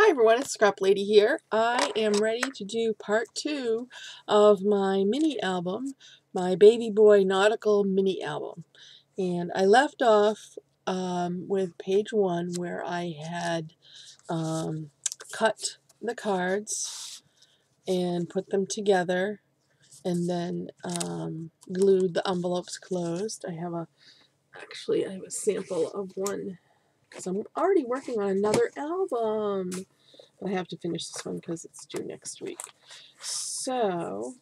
Hi everyone, it's Scrap Lady here. I am ready to do part 2 of my mini album, my Baby Boy Nautical mini album. And I left off with page 1 where I had cut the cards and put them together and then glued the envelopes closed. I have a sample of one because I'm already working on another album. I have to finish this one because it's due next week. So,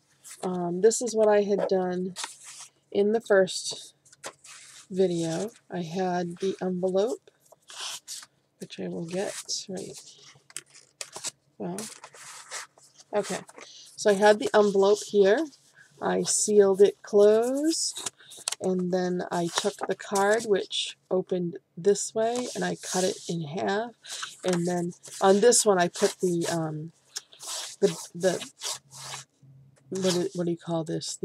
this is what I had done in the first video. I had the envelope, which I will get right. Well, okay. So I had the envelope here. I sealed it closed, and then I took the card, which opened this way, and I cut it in half. And then on this one, I put the what do you call this?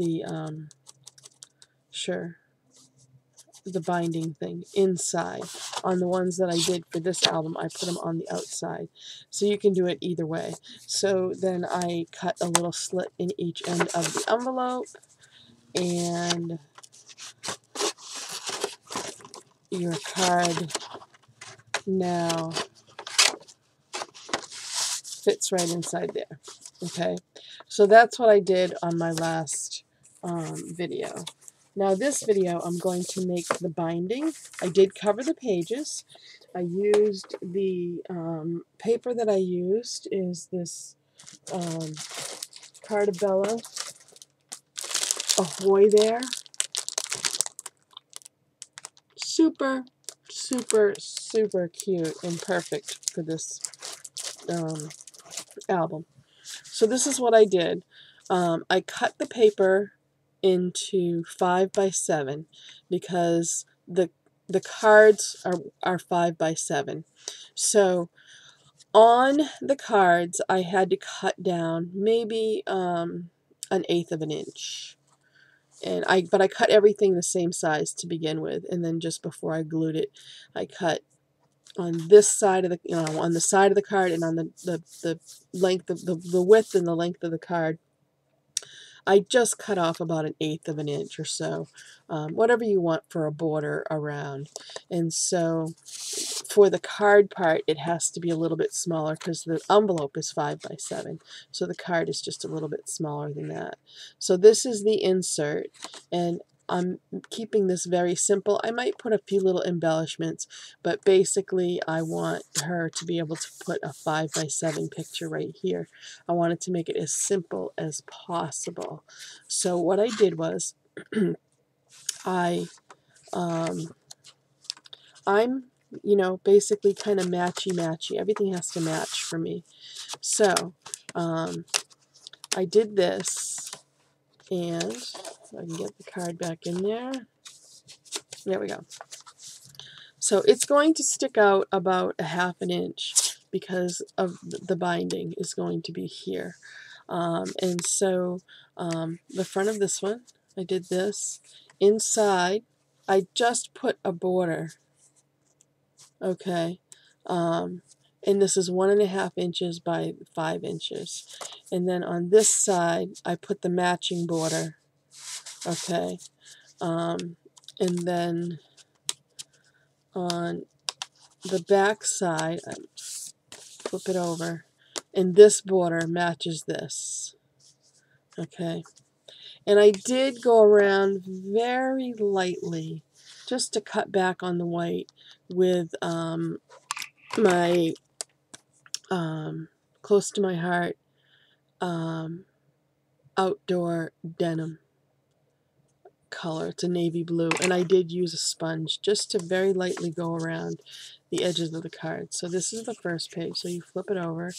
The binding thing inside. On the ones that I did for this album, I put them on the outside. So you can do it either way. So then I cut a little slit in each end of the envelope, and your card now fits right inside there. Okay, so that's what I did on my last video. Now this video I'm going to make the binding. I did cover the pages. I used the paper that I used is this Cartabella Ahoy there. Super, super, super cute and perfect for this album. So this is what I did. I cut the paper into 5 by 7 because the cards are 5 by 7. So on the cards I had to cut down maybe 1/8 of an inch. But I cut everything the same size to begin with, and then just before I glued it, I cut on this side of the on the side of the card and on the length of the width and the length of the card. I just cut off about 1/8 of an inch or so, whatever you want for a border around. And so for the card part, it has to be a little bit smaller because the envelope is 5 by 7. So the card is just a little bit smaller than that. So this is the insert, and I'm keeping this very simple. I might put a few little embellishments, but basically I want her to be able to put a 5 by 7 picture right here. I wanted to make it as simple as possible. So what I did was I'm basically kind of matchy-matchy. Everything has to match for me. So I did this, and I can get the card back in there. There we go. So it's going to stick out about 1/2 an inch because of the binding is going to be here. And so the front of this one, I did this. Inside, I just put a border. Okay. And this is 1.5 inches by 5 inches. And then on this side, I put the matching border. Okay. And then on the back side, I flip it over, and this border matches this. Okay. And I did go around very lightly just to cut back on the white with my close to my heart outdoor denim color. It's a navy blue, and I did use a sponge just to very lightly go around the edges of the card. So this is the first page. So you flip it over,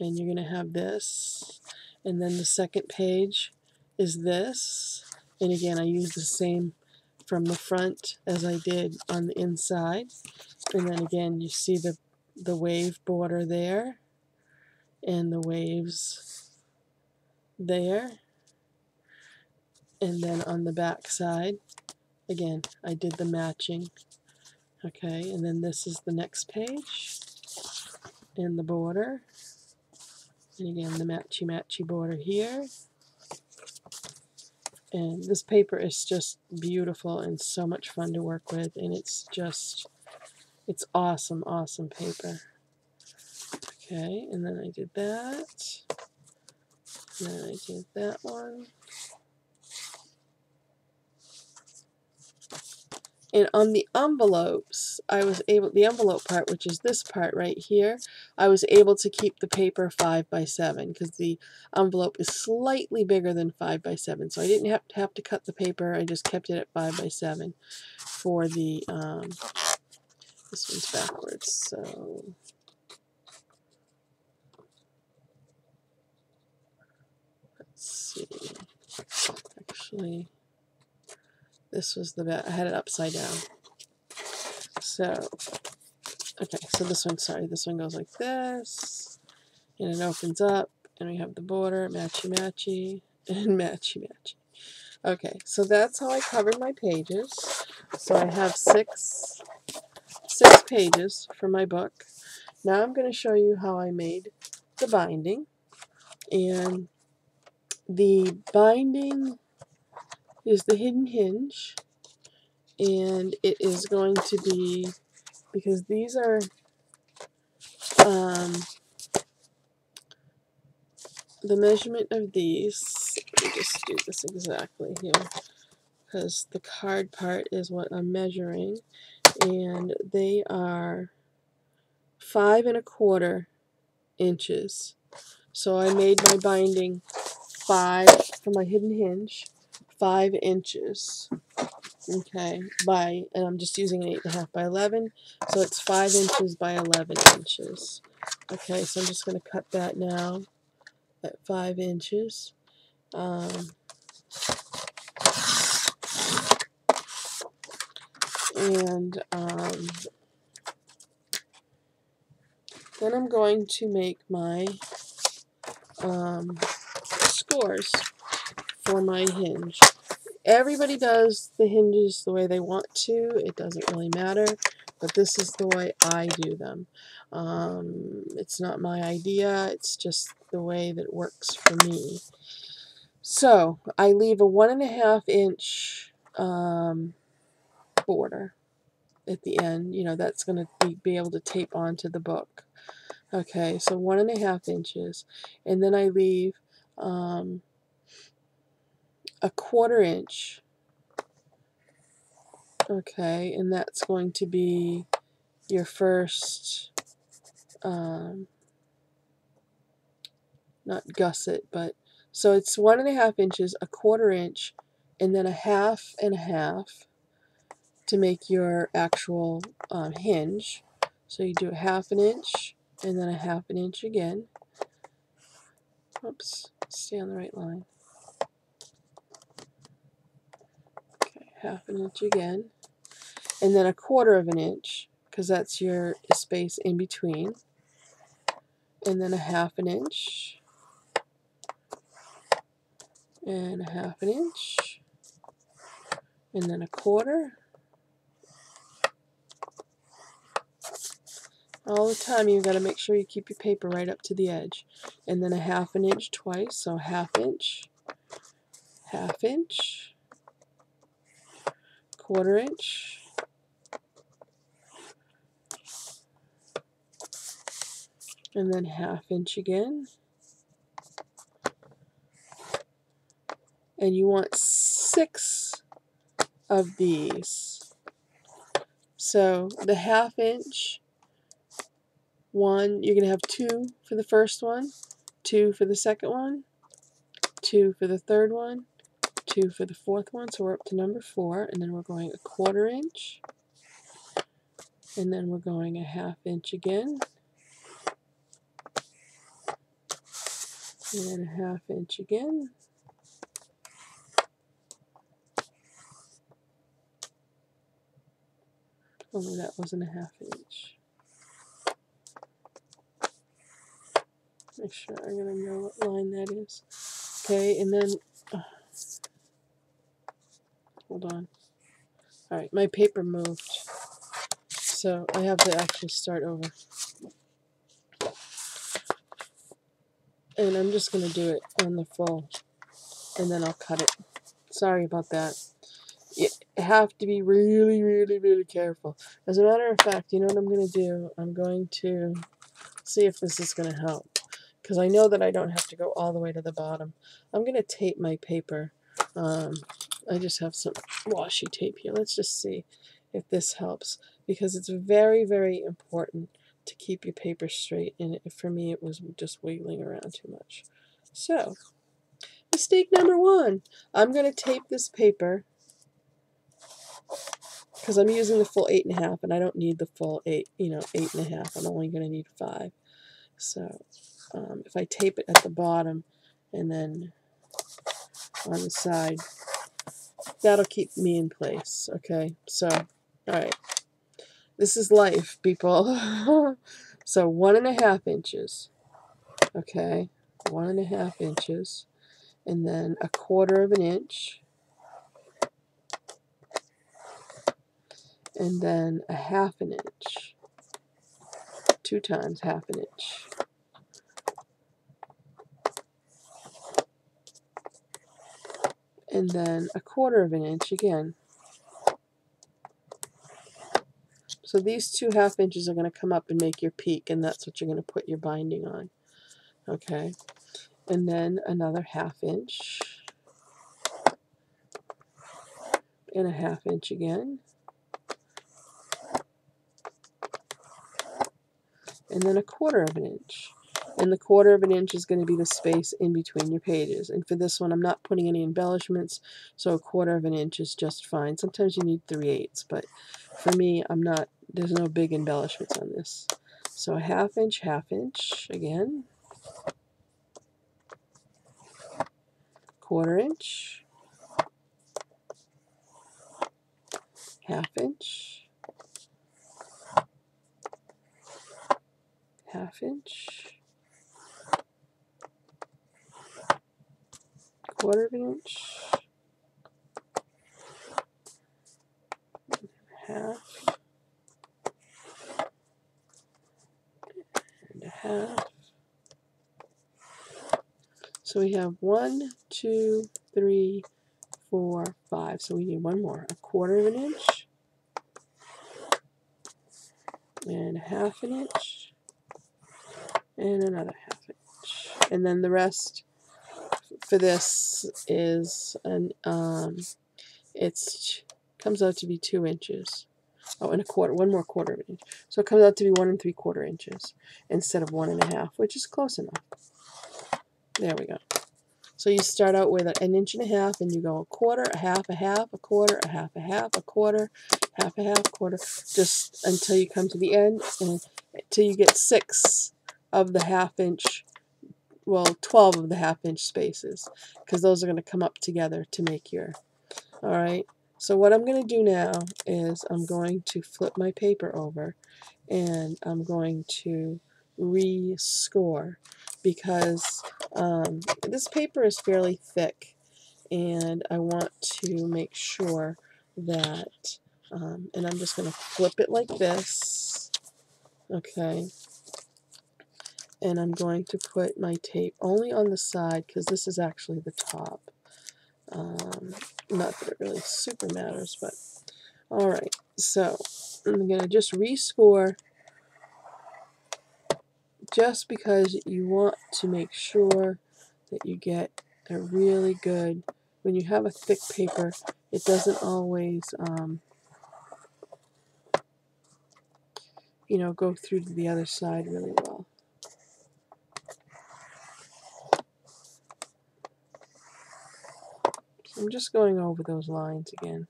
and you're going to have this, and then the second page is this, and again I use the same from the front as I did on the inside. And then again you see the wave border there and the waves there. And then on the back side, again, I did the matching. Okay, and then this is the next page. and the border. And again, the matchy-matchy border here. And this paper is just beautiful and so much fun to work with. And it's awesome, awesome paper. Okay, and then I did that. And then I did that one. And on the envelopes, I was able, the envelope part, which is this part right here, I was able to keep the paper 5 by 7 because the envelope is slightly bigger than 5 by 7. So I didn't have to cut the paper. I just kept it at 5 by 7 for the, this one's backwards, so let's see. Actually, this was the back. I had it upside down. So, okay, so this one, sorry, this one goes like this, and it opens up, and we have the border, matchy-matchy, and matchy-matchy. Okay, so that's how I covered my pages. So I have six pages for my book. Now I'm going to show you how I made the binding. And the binding is the hidden hinge. And it is going to be, because these are the measurement of these, let me just do this exactly here, because the card part is what I'm measuring, and they are 5 1/4 inches. So I made my binding 5 for my hidden hinge, 5 inches. Okay, and I'm just using an 8.5 by 11, so it's 5 inches by 11 inches. Okay, so I'm just going to cut that now at 5 inches. And then I'm going to make my scores for my hinge. Everybody does the hinges the way they want to. It doesn't really matter, but this is the way I do them. It's not my idea. It's just the way that works for me. So I leave a 1.5 inch border at the end. You know, that's going to be able to tape onto the book. Okay, so 1.5 inches, and then I leave a 1/4 inch. Okay, and that's going to be your first, not gusset, but so it's 1.5 inches, a 1/4 inch, and then a 1/2 and a 1/2 to make your actual hinge. So you do a 1/2 inch, and then a 1/2 inch again. Oops, stay on the right line. Okay, 1/2 inch again, and then a 1/4 inch, because that's your space in between, and then a 1/2 inch, and a 1/2 inch, and then a 1/4. All the time you've got to make sure you keep your paper right up to the edge. And then a 1/2 inch twice, so 1/2 inch, 1/2 inch, 1/4 inch, and then 1/2 inch again. And you want 6 of these. So the 1/2 inch one, you're going to have 2 for the first one, 2 for the second one, 2 for the third one, 2 for the fourth one, so we're up to number 4, and then we're going a 1/4 inch, and then we're going a 1/2 inch again, and then a 1/2 inch again, only that wasn't a 1/2 inch. Make sure I'm going to know what line that is. Okay, and then, hold on. Alright, my paper moved, so I have to actually start over. And I'm just going to do it on the full, and then I'll cut it. Sorry about that. You have to be really, really, really careful. As a matter of fact, you know what I'm going to do? I'm going to see if this is going to help, because I know that I don't have to go all the way to the bottom. I'm going to tape my paper. I just have some washi tape here. Let's just see if this helps, because it's very, very important to keep your paper straight, and for me it was just wiggling around too much. So, mistake number 1. I'm going to tape this paper, because I'm using the full 8.5, and I don't need the full 8.5. I'm only going to need 5. So if I tape it at the bottom and then on the side, that'll keep me in place. Okay, so alright, this is life, people. So 1.5 inches, okay, 1.5 inches, and then 1/4 of an inch, and then 1/2 an inch, 2 times 1/2 an inch, and then 1/4 of an inch again. So these 2 1/2 inches are going to come up and make your peak, and that's what you're going to put your binding on. Okay, and then another 1/2 inch, and a 1/2 inch again, and then 1/4 of an inch. And the 1/4 of an inch is going to be the space in between your pages. And for this one, I'm not putting any embellishments, so 1/4 of an inch is just fine. Sometimes you need 3/8, but for me, there's no big embellishments on this. So a 1/2 inch, 1/2 inch again, 1/4 inch, 1/2 inch, 1/2 inch, 1/4 of an inch, 1/2, and 1/2. So we have 1, 2, 3, 4, 5. So we need one more. 1/4 of an inch, and 1/2 an inch, and another 1/2 inch. And then the rest for this is it comes out to be 2 inches. Oh, and 1/4, one more 1/4 of an inch. So it comes out to be 1 3/4 inches instead of 1.5, which is close enough. There we go. So you start out with 1.5 inches, and you go 1/4, 1/2, 1/2, 1/4, 1/2, 1/2, 1/4, 1/2, 1/2, 1/4, just until you come to the end, and until you get 6 of the 1/2 inch, well, 12 of the 1/2 inch spaces, because those are going to come up together to make your, alright. So what I'm going to do now is I'm going to flip my paper over, and I'm going to re-score, because this paper is fairly thick, and I want to make sure that, and I'm just going to flip it like this, okay, and I'm going to put my tape only on the side, because this is actually the top. Not that it really super matters, but alright, so I'm going to just rescore, just because you want to make sure that you get a really good, when you have a thick paper, it doesn't always go through to the other side really well. So I'm just going over those lines again.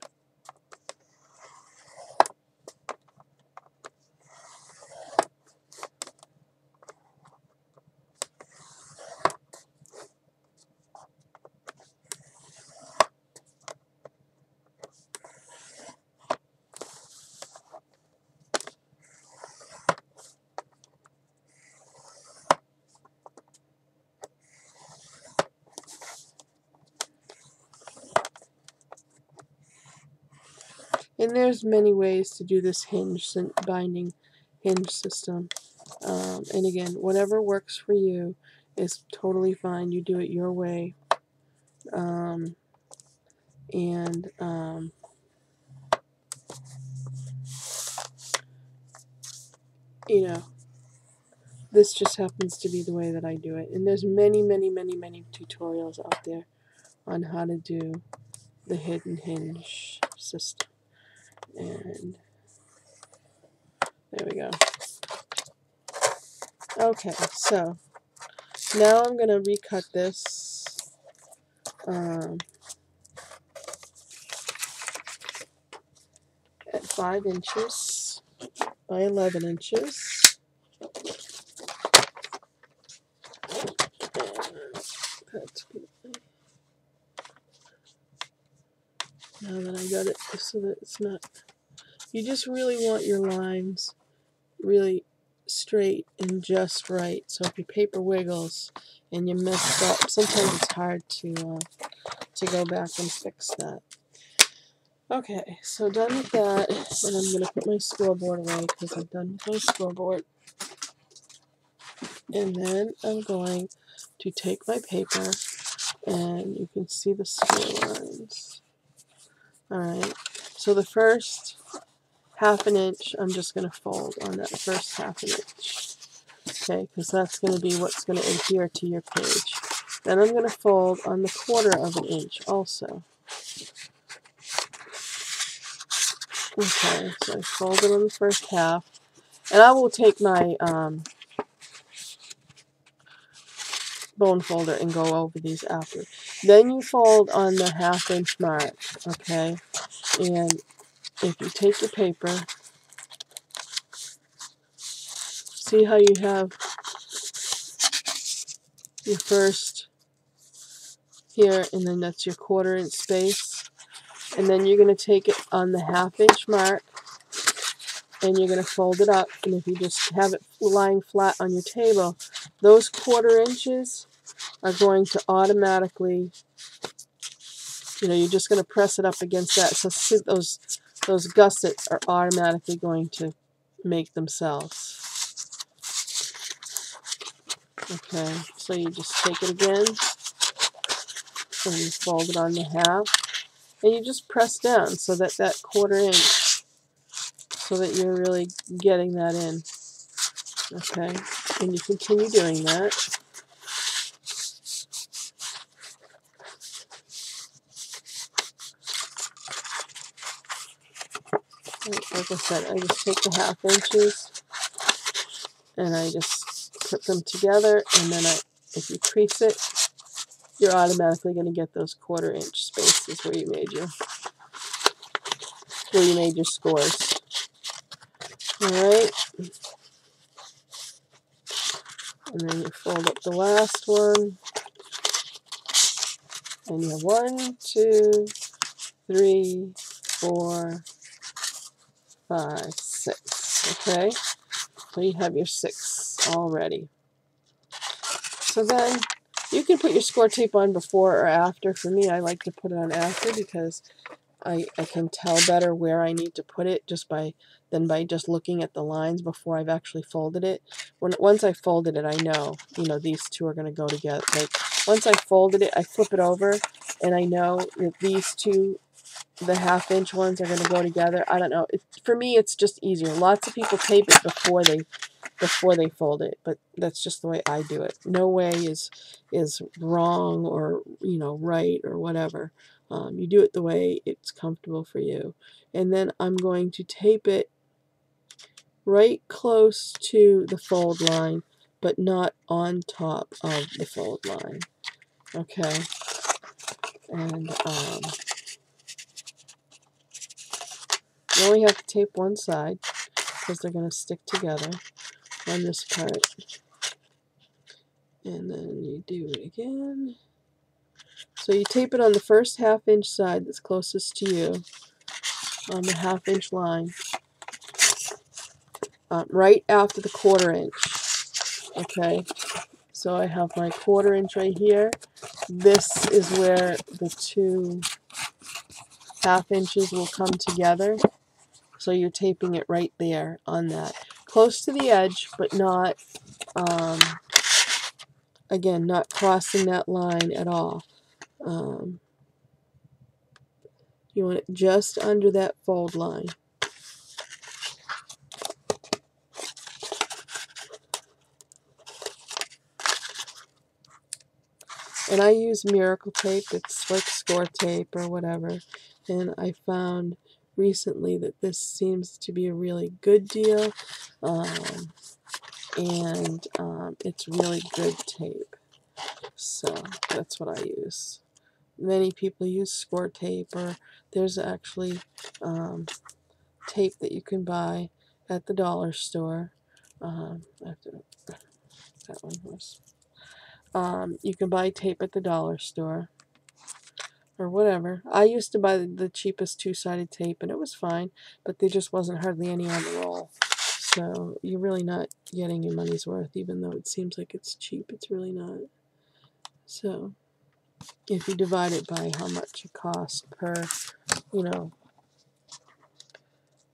And there's many ways to do this binding hinge system. And again, whatever works for you. is totally fine. You do it your way. And you know, this just happens to be the way that I do it. And there's many, many, many, many tutorials out there on how to do the hidden hinge system. And there we go. Okay, so now I'm going to recut this at 5 inches by 11 inches. Now that I got it so that it's not, you just really want your lines really straight and just right. So if your paper wiggles and you mess up, sometimes it's hard to go back and fix that. Okay, so done with that, and I'm going to put my scoreboard away because I'm done with my scoreboard. And then I'm going to take my paper, and you can see the score lines. Alright, so the first ½ inch, I'm just going to fold on that first ½ inch. Okay, because that's going to be what's going to adhere to your page. Then I'm going to fold on the 1/4 inch also. Okay, so I fold it on the first half. And I will take my bone folder and go over these after. Then you fold on the ½ inch mark, okay? And if you take your paper, see how you have your first here, and then that's your 1/4 inch space. And then you're going to take it on the ½ inch mark, and you're going to fold it up. And if you just have it lying flat on your table, those 1/4 inches are going to automatically, you're just going to press it up against that. So see, those gussets are automatically going to make themselves. Okay, so you just take it again, and you fold it on the half, and you just press down so that 1/4 inch, so that you're really getting that in. Okay, and you continue doing that. Like I said, I just take the ½ inches and I just put them together, and then if you crease it, you're automatically going to get those 1/4 inch spaces where you made your scores. Alright, and then you fold up the last one, and you have 1, 2, 3, 4, 5, 6. Okay, so you have your 6 already. So then you can put your score tape on before or after. For me, I like to put it on after because I can tell better where I need to put it than by just looking at the lines before I've actually folded it. Once I folded it, I know, these two are going to go together. Like, once I folded it, I flip it over, and I know that these two, the ½ inch ones, are going to go together. I don't know. For me, it's just easier. Lots of people tape it before they fold it, but that's just the way I do it. No way is wrong or right or whatever. You do it the way it's comfortable for you. And then I'm going to tape it right close to the fold line, but not on top of the fold line. Okay, and you only have to tape one side because they're going to stick together on this part. And then you do it again. So you tape it on the first ½ inch side that's closest to you, on the ½ inch line, right after the 1/4 inch. Okay, so I have my 1/4 inch right here. This is where the two ½ inches will come together. So you're taping it right there on that, close to the edge, but not again, not crossing that line at all. You want it just under that fold line. And I use Miracle Tape. It's like score tape or whatever. And I found recently that this seems to be a really good deal. It's really good tape. So that's what I use. Many people use score tape, or there's actually tape that you can buy at the dollar store. That one was. You can buy tape at the dollar store or whatever. I used to buy the cheapest two-sided tape, and it was fine, but there just wasn't hardly any on the roll. So you're really not getting your money's worth, even though it seems like it's cheap. It's really not. So if you divide it by how much it costs per,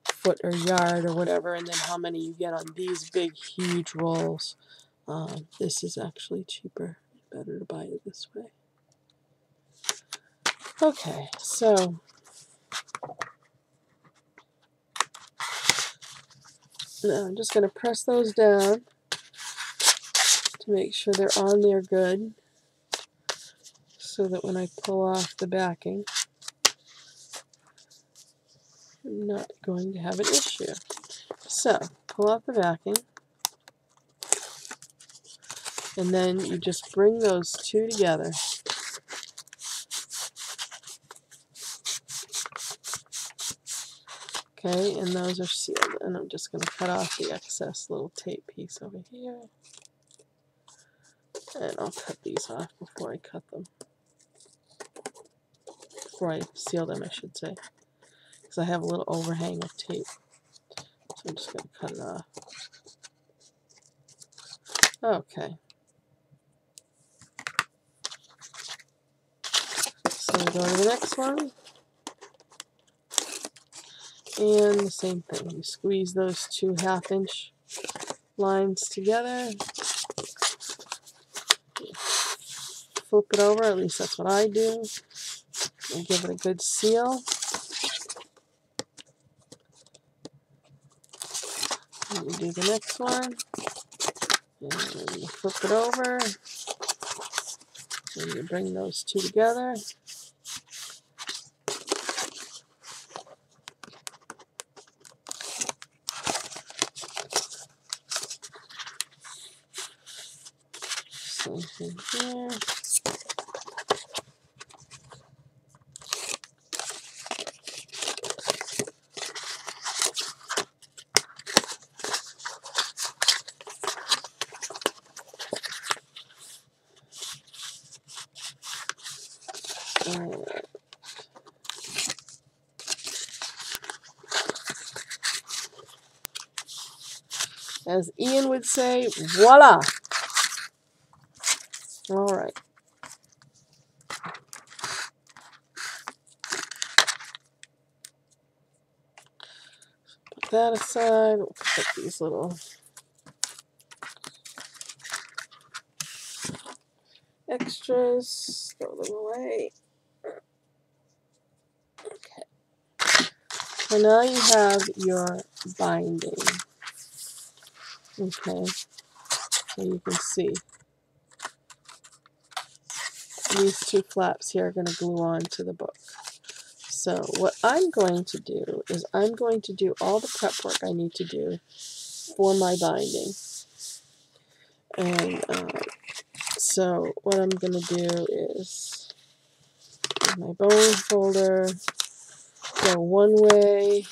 foot or yard or whatever, and then how many you get on these big, huge rolls, this is actually cheaper. Better to buy it this way. Okay, so now I'm just going to press those down to make sure they're on there good, so that when I pull off the backing, I'm not going to have an issue. So, pull off the backing, and then you just bring those two together. Okay, and those are sealed, and I'm just going to cut off the excess little tape piece over here. And I'll cut these off before I cut them. Before I seal them, I should say. Because I have a little overhang of tape. So I'm just going to cut it off. Okay. So we go to the next one. And the same thing. You squeeze those two 1/2-inch lines together. Flip it over, at least that's what I do. And give it a good seal. And we do the next one. And you flip it over. And you bring those two together. Same thing here. As Ian would say, voila! All right. Put that aside. We'll put these little extras, throw them away. Okay. So now you have your binding. Okay. So you can see these two flaps here are going to glue on to the book. So what I'm going to do is I'm going to do all the prep work I need to do for my binding. And so what I'm going to do is my bone folder, go one way,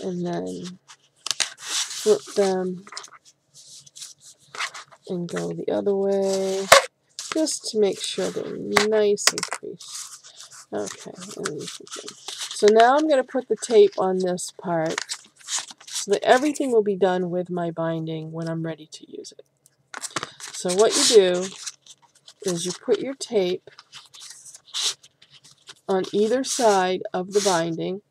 and then flip them and go the other way, just to make sure they're nice and creased. Okay, so now I'm going to put the tape on this part so that everything will be done with my binding when I'm ready to use it. So what you do is you put your tape on either side of the binding,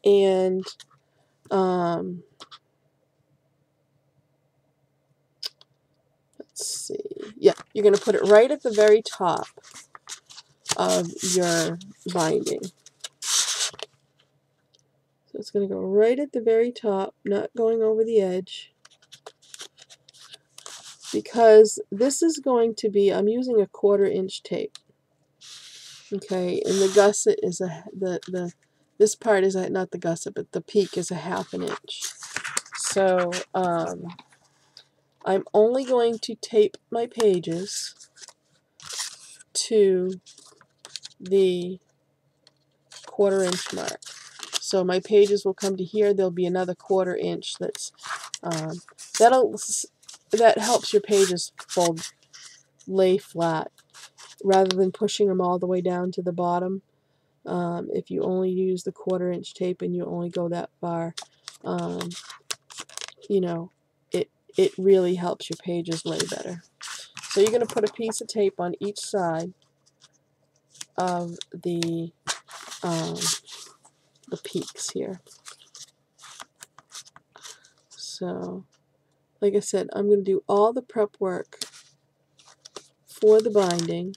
and you're going to put it right at the very top of your binding. So it's going to go right at the very top, not going over the edge. Because this is going to be, I'm using a 1/4 inch tape. Okay, and the gusset is this part is not the gusset, but the peak is a 1/2 inch. So I'm only going to tape my pages to the 1/4 inch mark. So my pages will come to here. There'll be another 1/4 inch that's that helps your pages lay flat rather than pushing them all the way down to the bottom. If you only use the 1/4 inch tape and you only go that far, you know, it really helps your pages lay better. So you're going to put a piece of tape on each side of the peaks here. So, like I said, I'm going to do all the prep work for the binding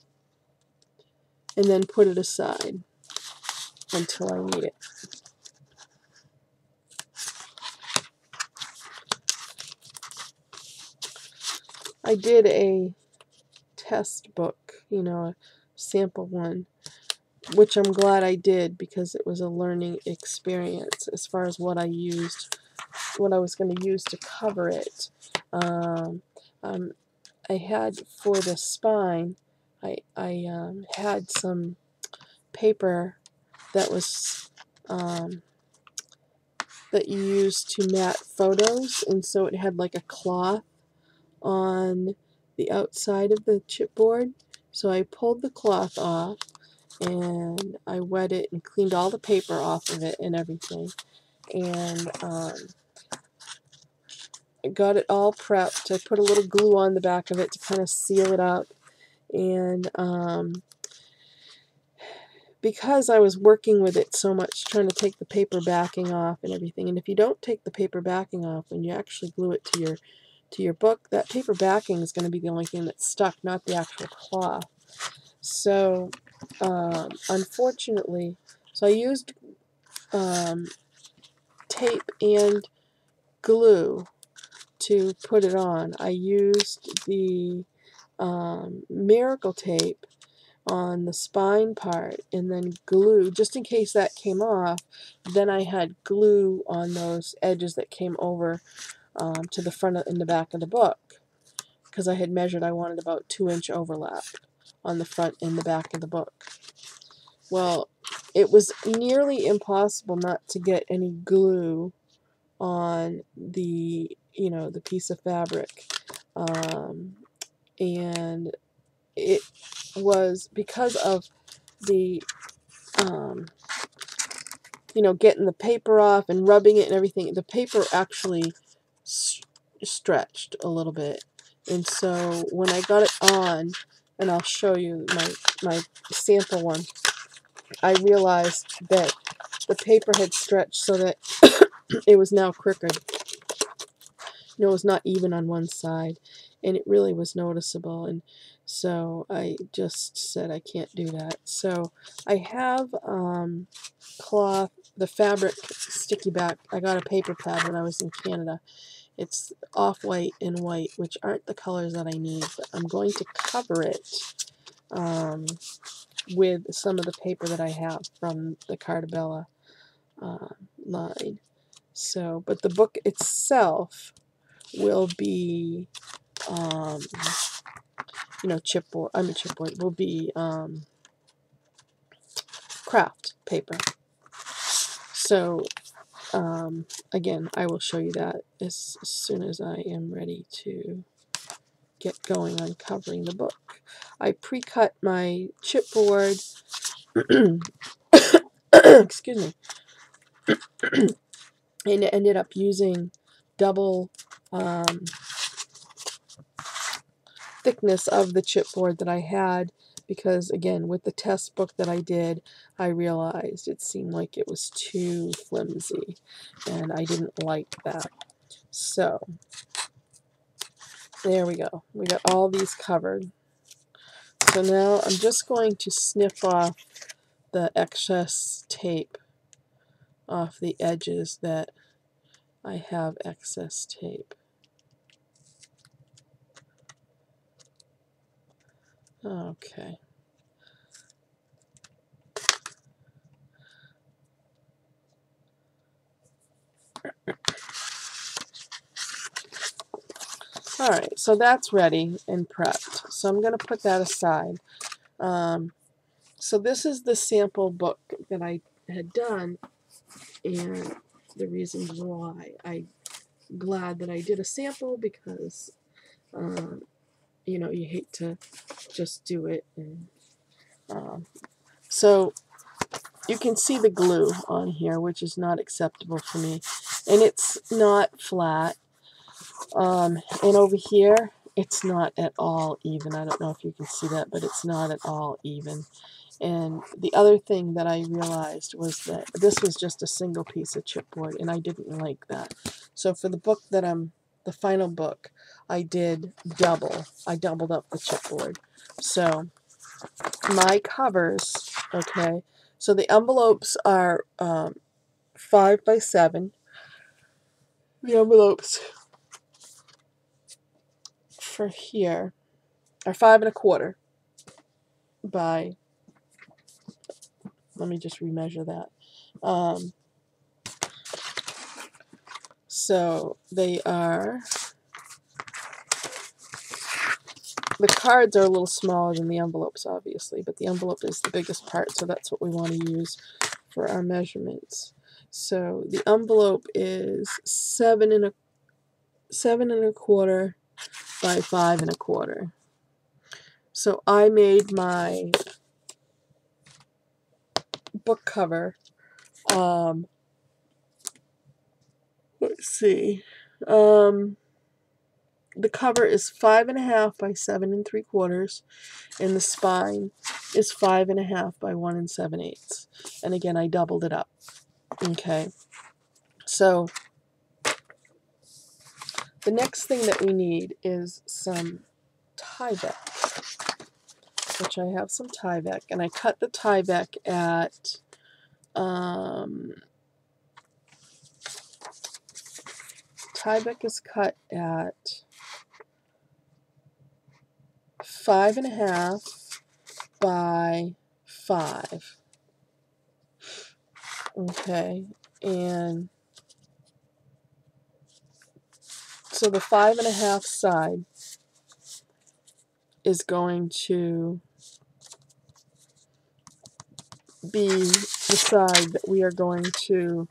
and then put it aside until I need it. I did a test book, you know, a sample one, which I'm glad I did because it was a learning experience as far as what I used, what I was going to use to cover it. I had for the spine, I had some paper that was that you use to mat photos, and so it had like a cloth on the outside of the chipboard. So I pulled the cloth off and I wet it and cleaned all the paper off of it and everything, and I got it all prepped. I put a little glue on the back of it to kind of seal it up, and because I was working with it so much, trying to take the paper backing off and everything, and if you don't take the paper backing off when you actually glue it to your book, that paper backing is going to be the only thing that's stuck, not the actual cloth. So unfortunately, so I used tape and glue to put it on. I used the Miracle tape on the spine part and then glue, just in case that came off. Then I had glue on those edges that came over to the front and the back of the book, because I had measured, I wanted about 2-inch overlap on the front and the back of the book. Well, it was nearly impossible not to get any glue on the, you know, the piece of fabric, and it was because of the you know, getting the paper off and rubbing it and everything. The paper actually stretched a little bit, and so when I got it on, and I'll show you my sample one, I realized that the paper had stretched so that it was now crooked. You know, it was not even on one side, and it really was noticeable, and so I just said I can't do that. So I have cloth, the fabric sticky back. I got a paper pad when I was in Canada. It's off-white and white, which aren't the colors that I need, but I'm going to cover it with some of the paper that I have from the Cartabella line. So, but the book itself will be, you know, chipboard, will be craft paper. So, again, I will show you that as soon as I am ready to get going on covering the book. I pre-cut my chipboard, excuse me, and ended up using double thickness of the chipboard that I had, because again, with the test book that I did, I realized it seemed like it was too flimsy, and I didn't like that. So there we go. We got all these covered. So now I'm just going to snip off the excess tape off the edges that I have excess tape. Okay. Alright, so that's ready and prepped. So I'm going to put that aside. So this is the sample book that I had done, and the reasons why. I'm glad that I did a sample because, you know, you hate to just do it. And, so you can see the glue on here, which is not acceptable for me. And it's not flat. And over here, it's not at all even. I don't know if you can see that, but it's not at all even. And the other thing that I realized was that this was just a single piece of chipboard, and I didn't like that. So for the book that the final book, I did double. I doubled up the chipboard. So my covers, okay, so the envelopes are 5 by 7. The envelopes for here are 5 1/4 by, let me just remeasure that. So they are, the cards are a little smaller than the envelopes, obviously, but the envelope is the biggest part, so that's what we want to use for our measurements. So the envelope is 7 1/4 by 5 1/4. So I made my book cover, let's see, the cover is 5 1/2 by 7 3/4, and the spine is 5 1/2 by 1 7/8. And again, I doubled it up. Okay, so the next thing that we need is some Tyvek, which I have some Tyvek, and I cut the Tyvek at Tyvek is cut at 5 1/2 by 5. Okay, and so the 5 1/2 side is going to be the side that we are going to,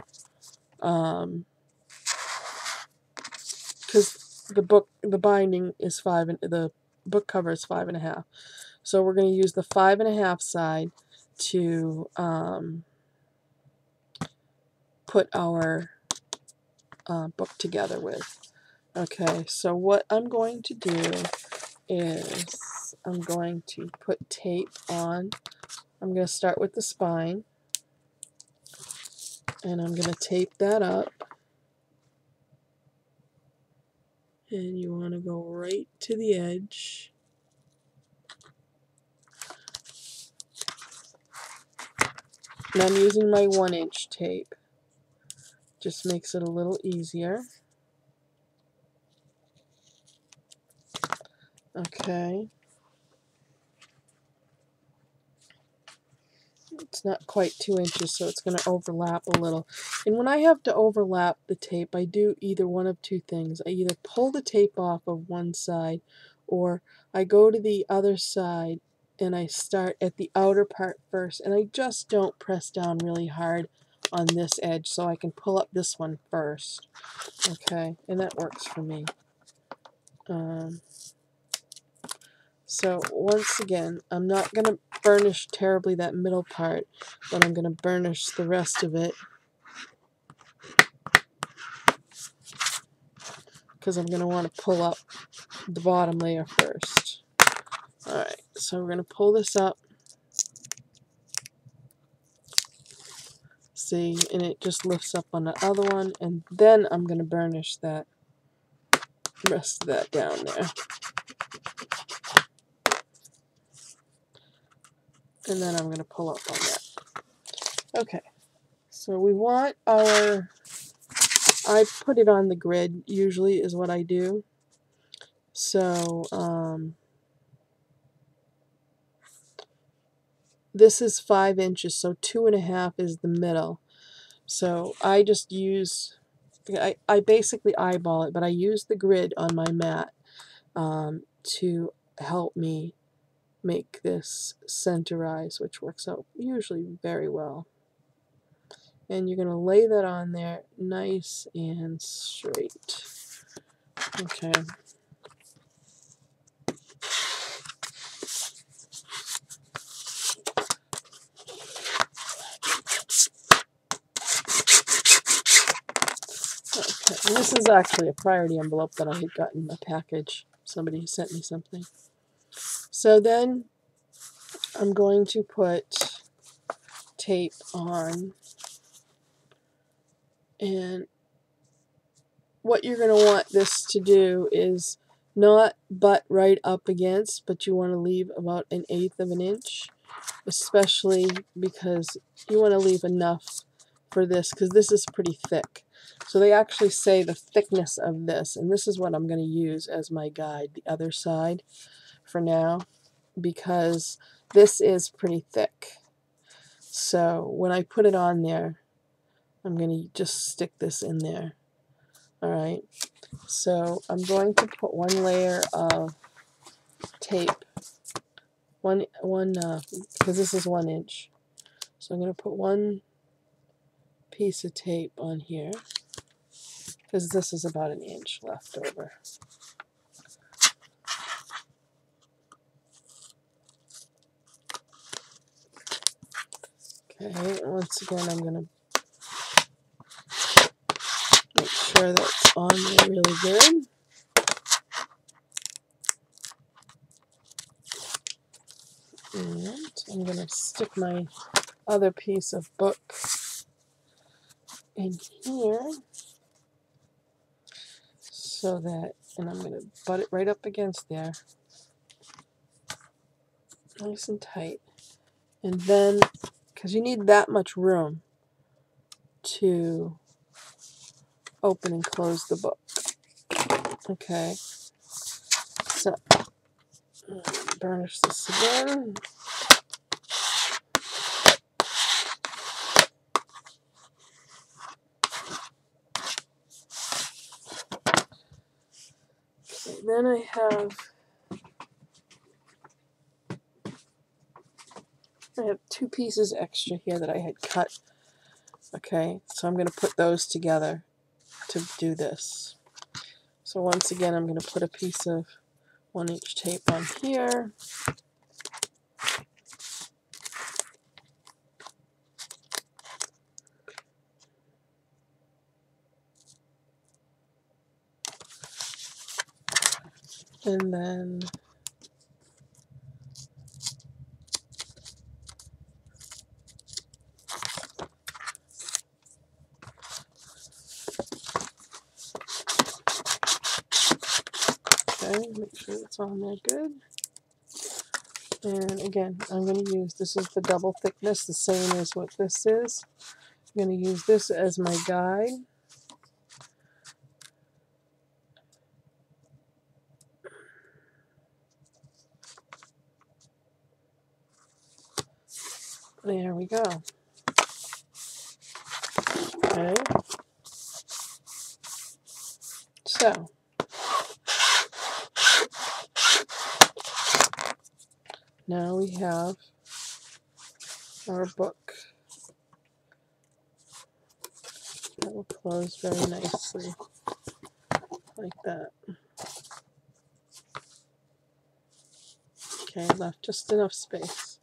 because the binding is 5, and the book cover is 5 1/2. So we're going to use the 5 1/2 side to put our book together with. Okay, so what I'm going to do is I'm going to put tape on. I'm going to start with the spine, and I'm going to tape that up. And you want to go right to the edge. And I'm using my 1-inch tape. Just makes it a little easier. Okay. It's not quite 2 inches, so it's going to overlap a little. And when I have to overlap the tape, I do either one of two things. I either pull the tape off of one side, or I go to the other side and I start at the outer part first, and I just don't press down really hard on this edge, so I can pull up this one first. Okay, and that works for me. So once again, I'm not going to burnish terribly that middle part, but I'm going to burnish the rest of it, because I'm going to want to pull up the bottom layer first. Alright, so we're going to pull this up. See, and it just lifts up on the other one, and then I'm going to burnish that rest of that down there. and then I'm going to pull up on that. Okay, so we want our, I put it on the grid, usually is what I do. So this is 5 inches, so 2.5 is the middle. So I just use, I basically eyeball it, but I use the grid on my mat to help me make this centerize, which works out usually very well. And you're going to lay that on there nice and straight. Okay. Okay, and this is actually a priority envelope that I had gotten a package. Somebody sent me something. So then I'm going to put tape on, and what you're going to want this to do is not butt right up against, but you want to leave about 1/8 of an inch, especially because you want to leave enough for this, because this is pretty thick. So they actually say the thickness of this, and this is what I'm going to use as my guide, the other side, for now, because this is pretty thick. So when I put it on there, I'm going to just stick this in there. Alright, so I'm going to put one layer of tape, because this is 1 inch. So I'm going to put one piece of tape on here, because this is about 1 inch left over. Okay, once again I'm going to make sure that's on there really good. And I'm going to stick my other piece of book in here, so that, and I'm going to butt it right up against there, nice and tight. And then, because you need that much room to open and close the book. Okay, so burnish this again. Okay, then I have 2 pieces extra here that I had cut. Okay, so I'm going to put those together to do this. So once again, I'm going to put a piece of 1 inch tape on here. And then okay, make sure it's on there good. And again, I'm going to use, this is the double thickness, the same as what this is. I'm going to use this as my guide. There we go. Okay. So, now we have our book. That will close very nicely, like that. Okay, left just enough space.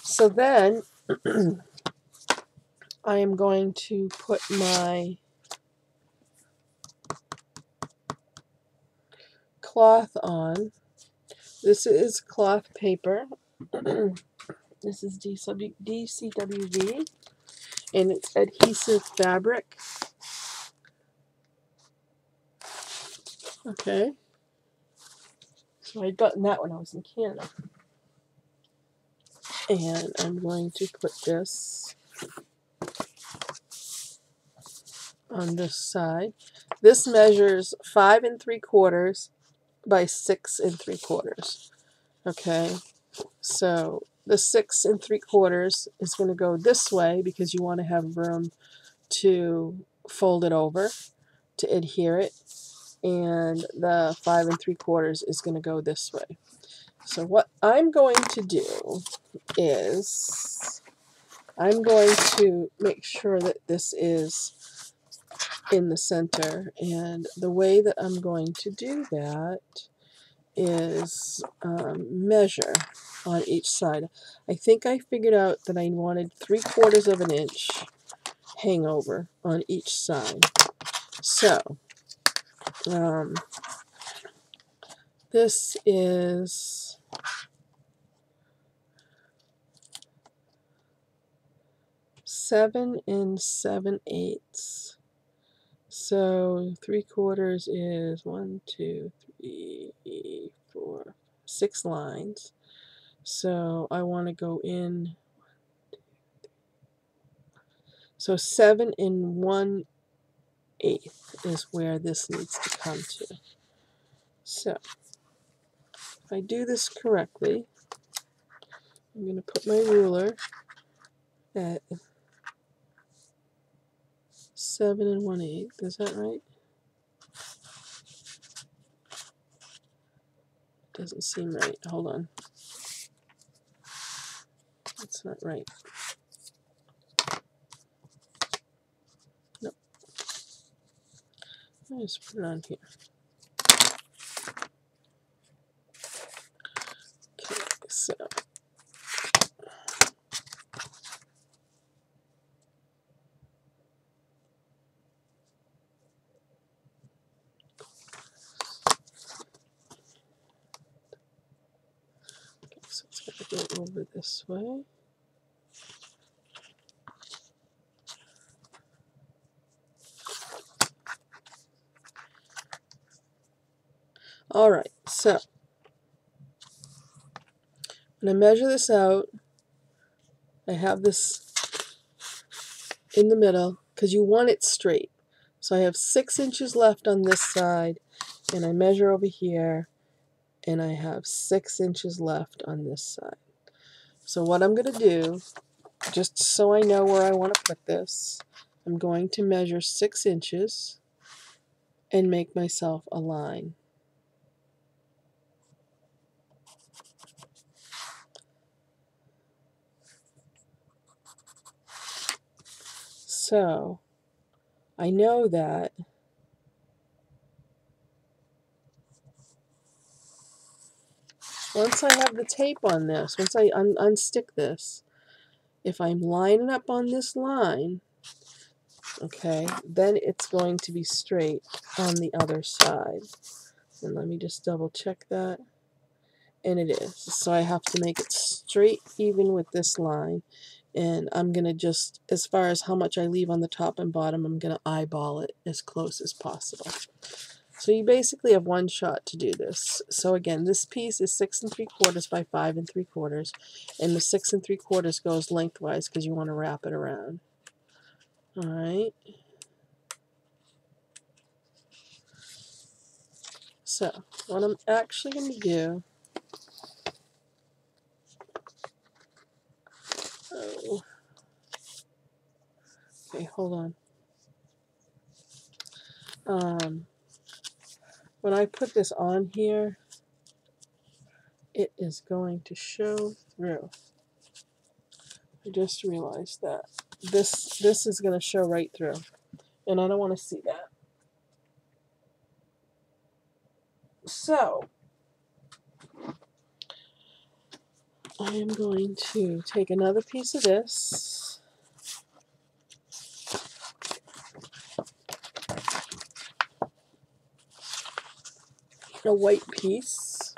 So then, I am going to put my cloth on. This is cloth paper. This is DCWV, and it's adhesive fabric. Okay. So I'd gotten that when I was in Canada. And I'm going to put this on this side. This measures 5 3/4 by 6 3/4. Okay, so the 6 3/4 is going to go this way because you want to have room to fold it over to adhere it, and the 5 3/4 is going to go this way. So what I'm going to do is I'm going to make sure that this is in the center, and the way that I'm going to do that is measure on each side. I think I figured out that I wanted 3/4 of an inch hangover on each side. So this is 7 7/8. So 3/4 is 1, 2, 3, 4, 6 lines. So I want to go in. So 7 1/8 is where this needs to come to. So if I do this correctly, I'm going to put my ruler at 7 1/8. Is that right? Doesn't seem right. Hold on. That's not right. Nope. I'll just put it on here. Okay, so it's going to go over this way. All right, so when I measure this out, I have this in the middle because you want it straight. So I have 6 inches left on this side, and I measure over here, and I have 6 inches left on this side. So what I'm going to do, just so I know where I want to put this, I'm going to measure 6 inches and make myself a line. So I know that once I have the tape on this, once I unstick this, if I'm lining up on this line, okay, then it's going to be straight on the other side. And let me just double check that. And it is. So I have to make it straight even with this line. And I'm going to just, as far as how much I leave on the top and bottom, I'm going to eyeball it as close as possible. So you basically have one shot to do this. So again, this piece is 6 3/4 by 5 3/4, and the 6 3/4 goes lengthwise because you want to wrap it around. All right. So what I'm actually going to do, okay, hold on. When I put this on here, it is going to show through. I just realized that this is going to show right through, and I don't want to see that. So I am going to take another piece of this, a white piece,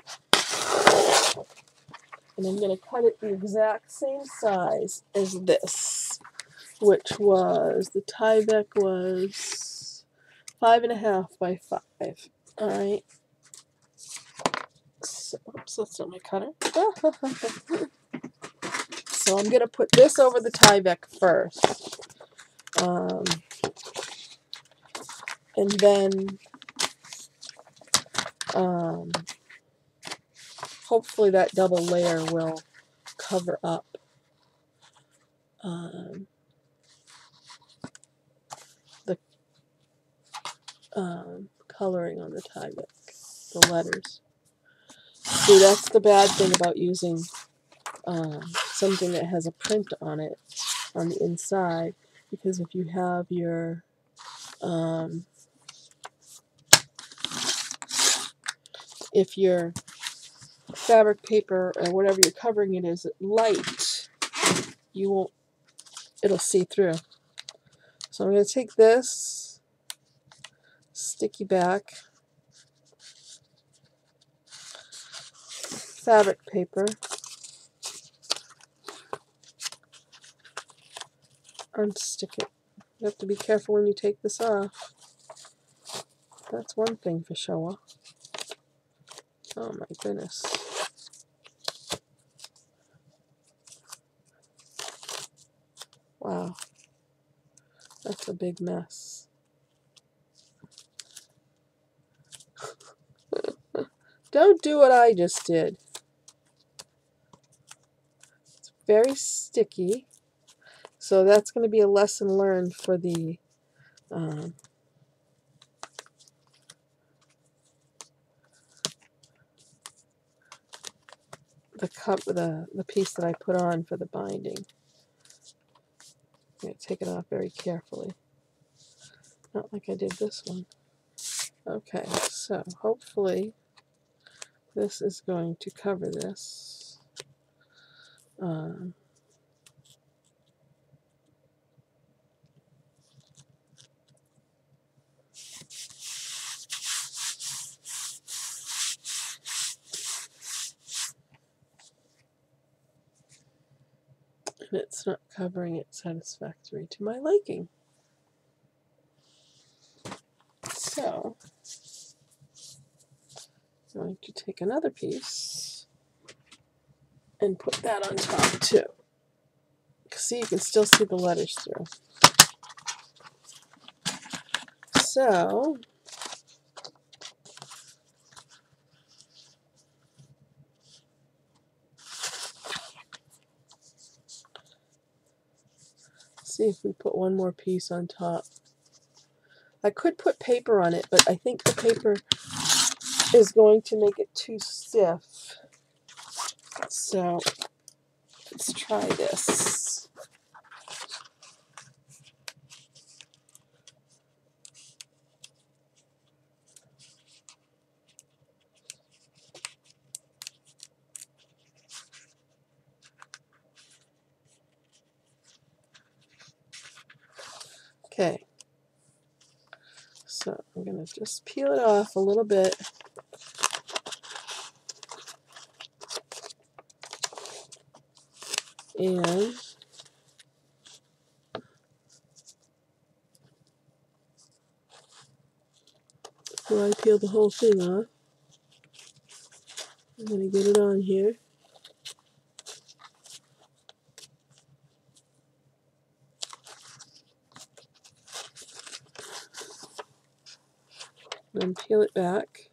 and I'm going to cut it the exact same size as this, which was, the Tyvek was 5.5 by 5. All right. So, oops, that's not my cutter. So I'm going to put this over the Tyvek first. And then hopefully that double layer will cover up the coloring on the Tyvek, the letters. See, that's the bad thing about using something that has a print on it on the inside, because if you have your if your fabric paper or whatever you're covering it is light, you won't, it'll see through. So I'm going to take this sticky back fabric paper, unstick it. You have to be careful when you take this off. That's one thing for sure. Oh my goodness. Wow. That's a big mess. Don't do what I just did. It's very sticky. So that's going to be a lesson learned for the the piece that I put on for the binding. I'm going to take it off very carefully. Not like I did this one. Okay, so hopefully this is going to cover this. And it's not covering it satisfactorily to my liking. So I'm going to take another piece and put that on top too. See, you can still see the letters through. So see if we put one more piece on top. I could put paper on it, but I think the paper is going to make it too stiff. So let's try this. Okay. So I'm going to just peel it off a little bit. And before I peel the whole thing off, I'm going to get it on here. Then peel it back.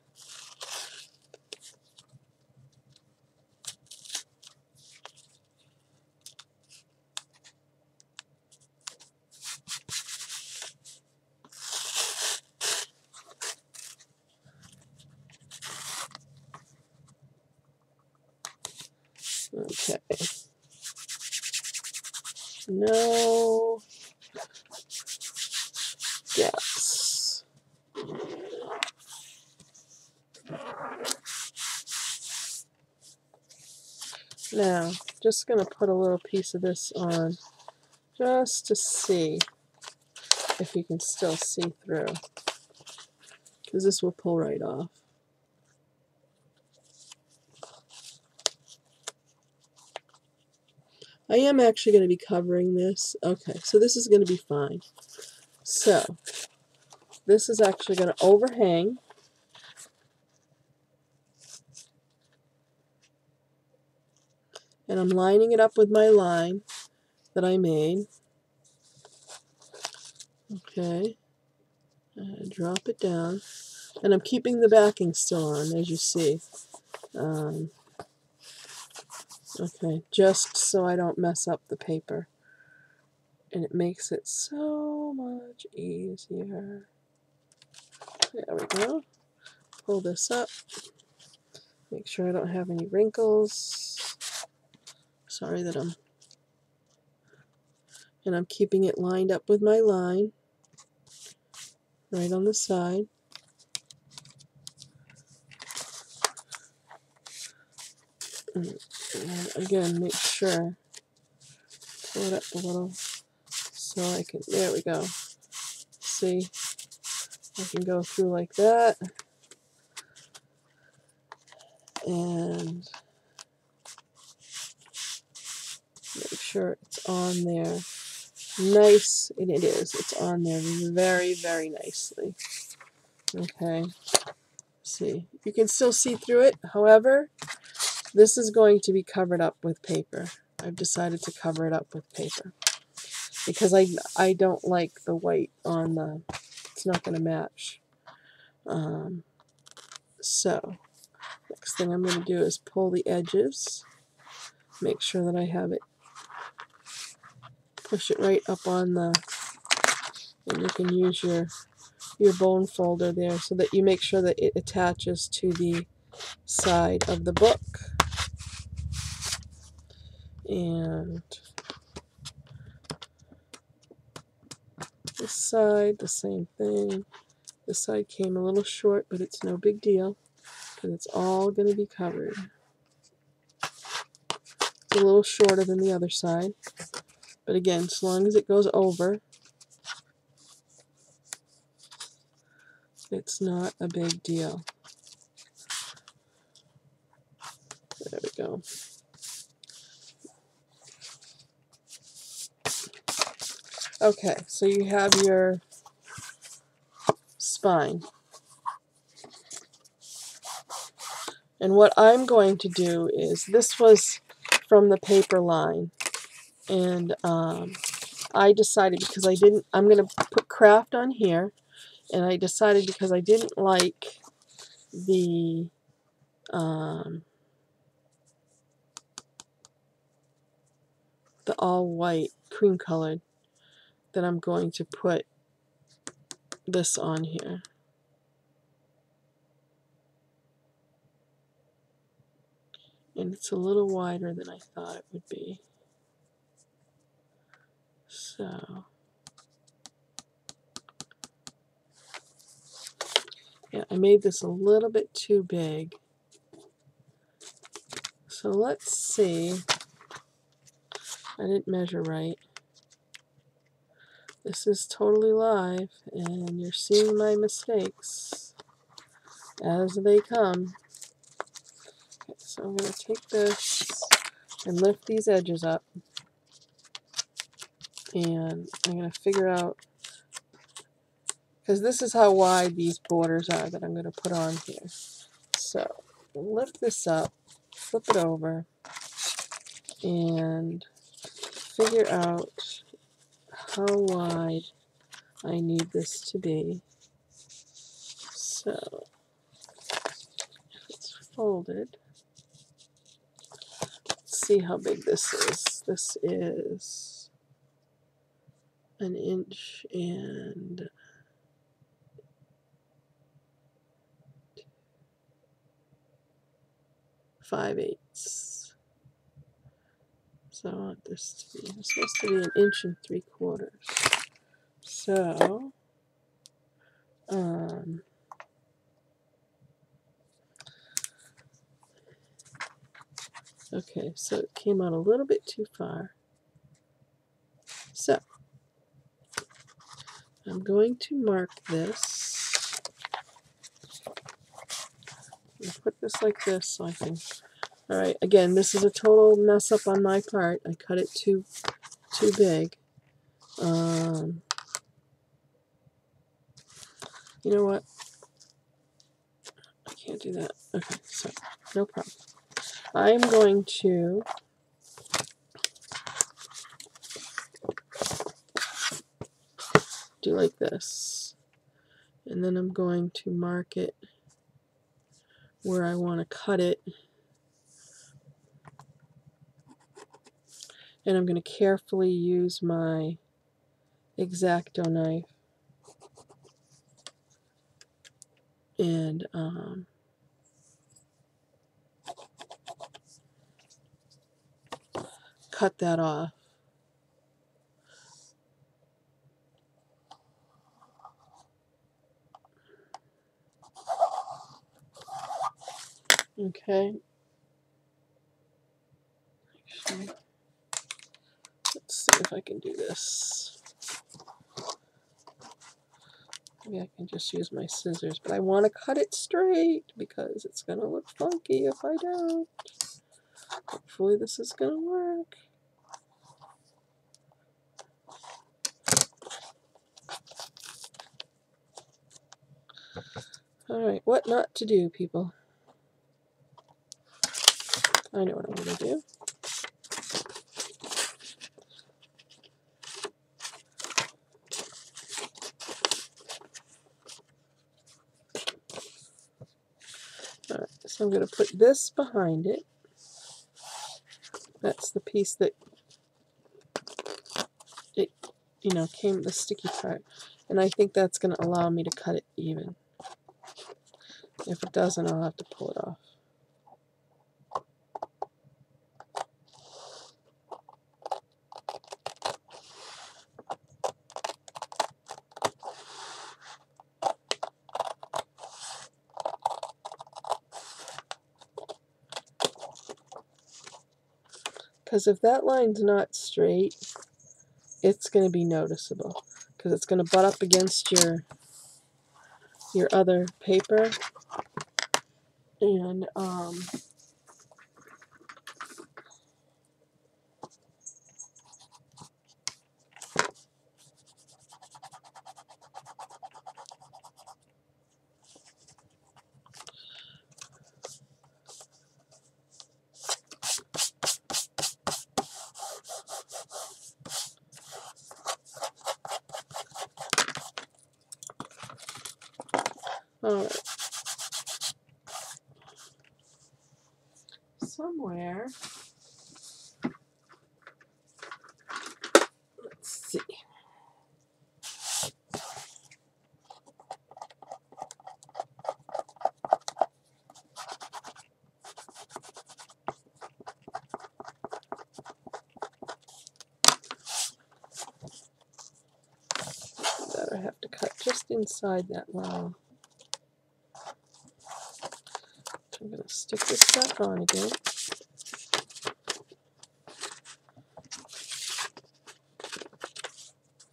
Okay. No gaps. Now, just going to put a little piece of this on just to see if you can still see through, because this will pull right off. I am actually going to be covering this. Okay, so this is going to be fine. So this is actually going to overhang. and I'm lining it up with my line that I made. Okay, drop it down, and I'm keeping the backing still on, as you see. Okay, just so I don't mess up the paper, and it makes it so much easier. There we go. Pull this up. Make sure I don't have any wrinkles. Sorry that I'm keeping it lined up with my line right on the side. And again, make sure, pull it up a little so I can, there we go. See, I can go through like that, and make sure it's on there nice, and it is. It's on there very, very nicely. Okay, see, you can still see through it. However, this is going to be covered up with paper. I've decided to cover it up with paper because I don't like the white on the, it's not going to match. So next thing I'm going to do is pull the edges, make sure that I have it, push it right up on the, and you can use your bone folder there so that you make sure that it attaches to the side of the book. And this side, the same thing. This side came a little short, but it's no big deal because it's all going to be covered. It's a little shorter than the other side, but again, as long as it goes over, it's not a big deal. There we go. Okay, so you have your spine. And what I'm going to do is, this was from the paper line, and I decided, because I'm going to put craft on here, and I decided because I didn't like the all white, cream colored, that I'm going to put this on here. And it's a little wider than I thought it would be. So, yeah, I made this a little bit too big. So let's see. I didn't measure right. This is totally live, and you're seeing my mistakes as they come. Okay, so I'm going to take this and lift these edges up, and I'm going to figure out, because this is how wide these borders are that I'm going to put on here. So lift this up, flip it over, and figure out how wide I need this to be. So if it's folded, let's see how big this is. This is 1 inch and 5/8. So I want this to be, it's supposed to be 1 inch and 3/4. So okay, so it came out a little bit too far. So I'm going to mark this. I'll put this like this so I can. Alright, again, this is a total mess up on my part. I cut it too big. You know what? I can't do that. Okay, so no problem. I'm going to do like this. And then I'm going to mark it where I want to cut it. And I'm going to carefully use my X-Acto knife and cut that off. Okay. Actually, let's see if I can do this. Maybe I can just use my scissors, but I want to cut it straight because it's going to look funky if I don't. Hopefully this is going to work. Alright, what not to do, people? I know what I'm going to do. Alright, so I'm going to put this behind it. That's the piece that it, came the sticky part. And I think that's going to allow me to cut it even. If it doesn't, I'll have to pull it off. Because if that line's not straight, it's going to be noticeable. Because it's going to butt up against your other paper. And alright. Somewhere, let's see. That I have to cut just inside that line. I'm going to stick this back on again.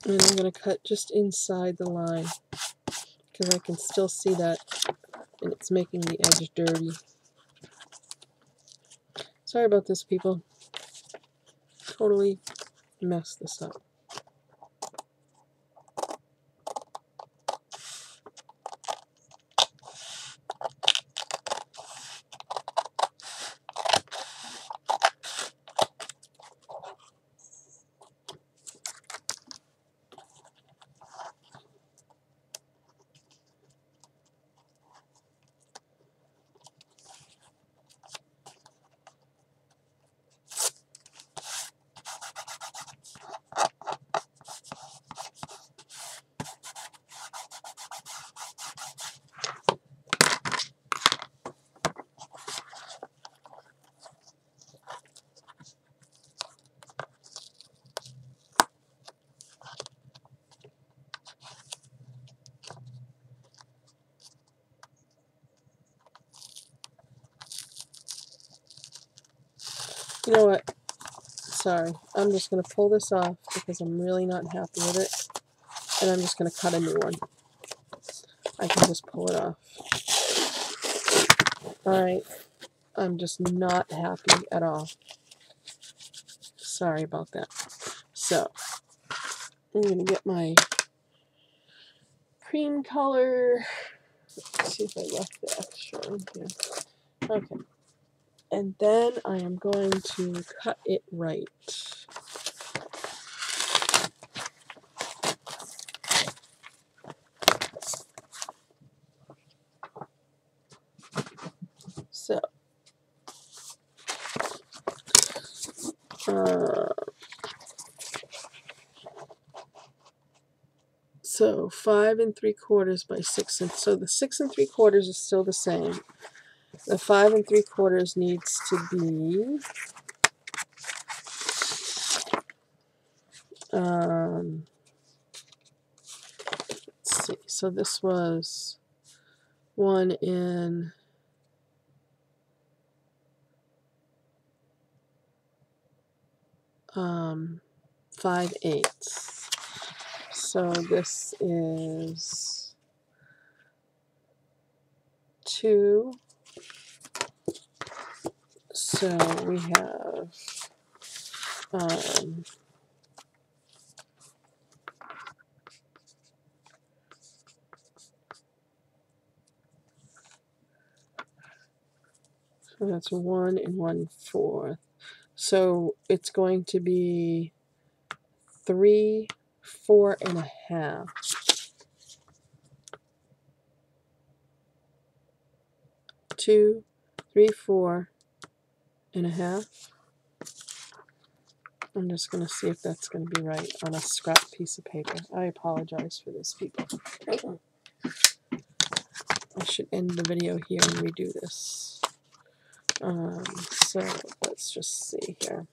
And I'm going to cut just inside the line because I can still see that and it's making the edge dirty. Sorry about this, people. Totally messed this up. You know what? Sorry. I'm just going to pull this off because I'm really not happy with it. And I'm just going to cut a new one. I can just pull it off. Alright. I'm just not happy at all. Sorry about that. So, I'm going to get my cream color. Let's see if I left the extra in here. Okay. And then I am going to cut it right. So 5 3/4 by 6 and so the 6 3/4 is still the same. The 5 3/4 needs to be let's see. So this was 1 in 5/8. So this is 2. So we have so that's 1 1/4. So it's going to be 3 4 1/2. 2 3 4 1/2. I'm just going to see if that's going to be right on a scrap piece of paper. I apologize for this, people. I should end the video here and redo this. So let's just see here.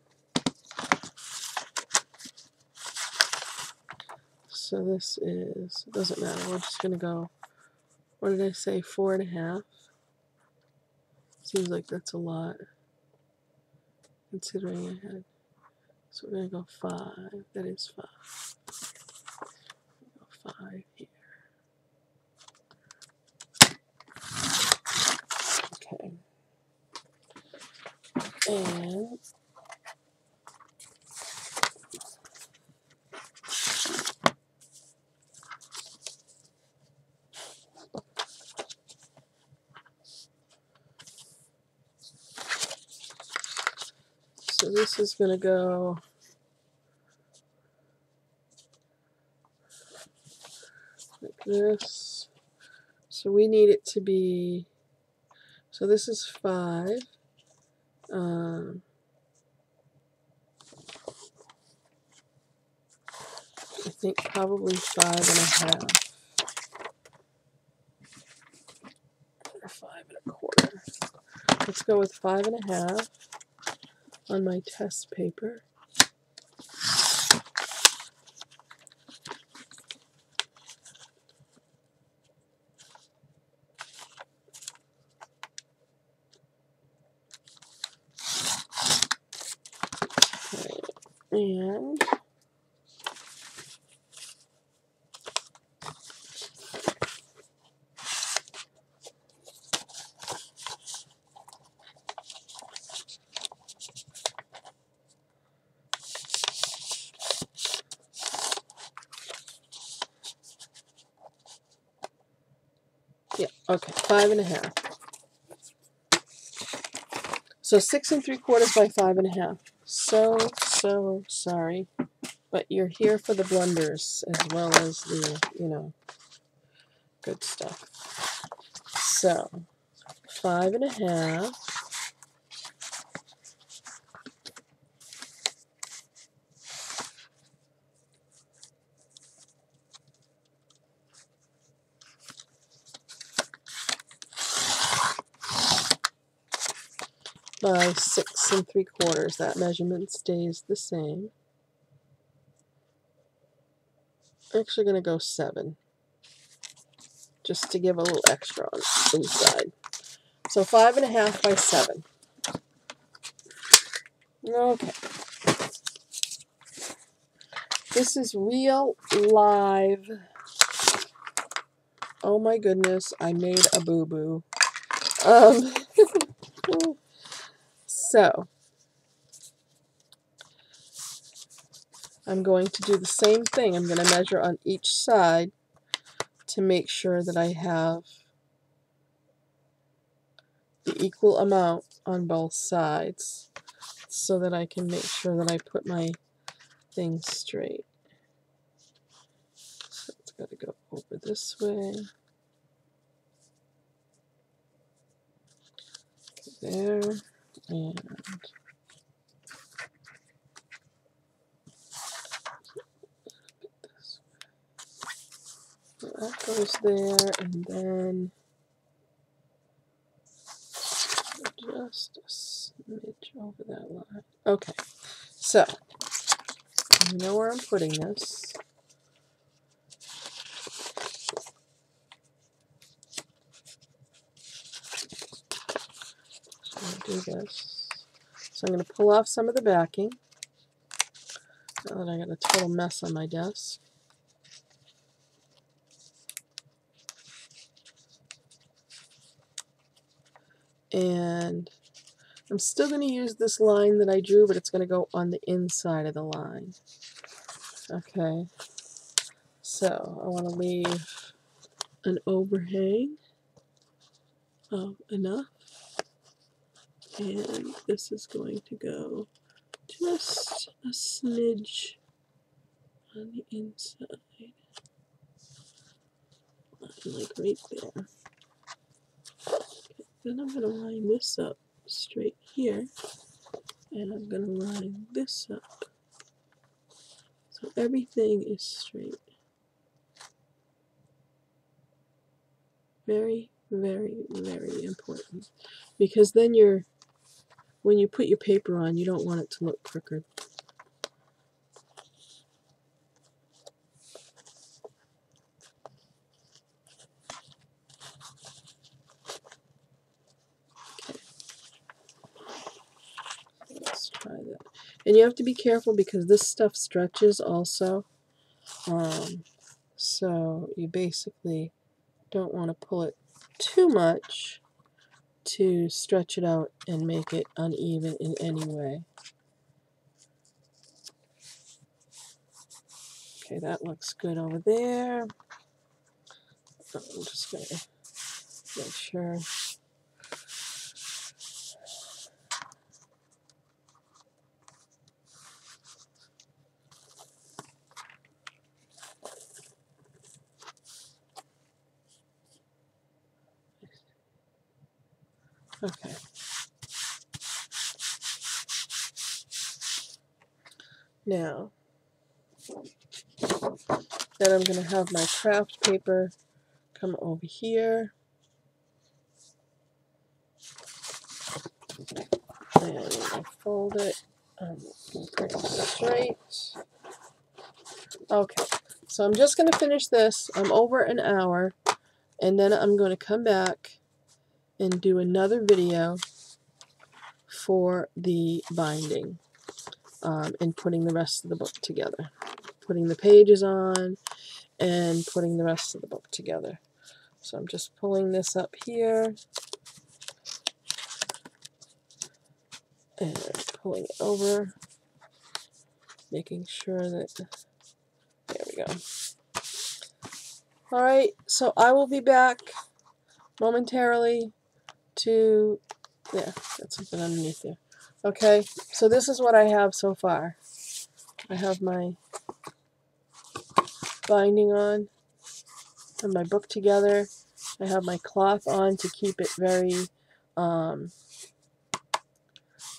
So this is, it doesn't matter, we're just going to go, what did I say, 4 1/2? Seems like that's a lot, considering I had, so we're going to go 5, that is 5. Go 5 here. Okay. And so this is going to go like this. So we need it to be, so this is 5. I think probably 5 1/2 or 5 1/4. Let's go with 5 1/2 on my test paper. Okay. And yeah, okay, 5 1/2. So 6 3/4 by 5 1/2. So sorry, but you're here for the blunders as well as the, good stuff. So 5 1/2 by 6 3/4. That measurement stays the same. I'm actually going to go 7, just to give a little extra on the inside. So 5 1/2 by 7. Okay. This is real live. Oh my goodness, I made a boo-boo. So I'm going to do the same thing. I'm going to measure on each side to make sure that I have the equal amount on both sides so that I can make sure that I put my thing straight. So it's got to go over this way. There. And goes there, and then just a smidge over that line. Okay, so I know where I'm putting this. So I'm going to do this. So I'm going to pull off some of the backing. Now that I got a total mess on my desk. And I'm still going to use this line that I drew, but it's going to go on the inside of the line. Okay, so I want to leave an overhang of enough, and this is going to go just a smidge on the inside, like right there. Okay, then I'm going to line this up straight here, and I'm going to line this up so everything is straight. Very, very, very important, because then when you put your paper on, you don't want it to look crooked. Let's try that. And you have to be careful because this stuff stretches also. So you basically don't want to pull it too much to stretch it out and make it uneven in any way. Okay, that looks good over there. I'm just going to make sure. Okay. Now, then I'm going to have my craft paper come over here. And I fold it pretty straight. Okay, so I'm just going to finish this. I'm over an hour, and then I'm going to come back and do another video for the binding and putting the rest of the book together. Putting the pages on and putting the rest of the book together. So I'm just pulling this up here and pulling it over, making sure that, there we go. Alright, so I will be back momentarily to, yeah, got something underneath there. Okay, so this is what I have so far. I have my binding on, and my book together. I have my cloth on to keep it very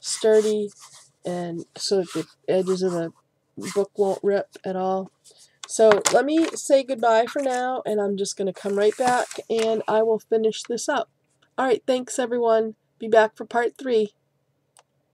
sturdy, and so that the edges of the book won't rip at all. So let me say goodbye for now, and I'm just going to come right back and I will finish this up. Alright, thanks everyone. Be back for part 3.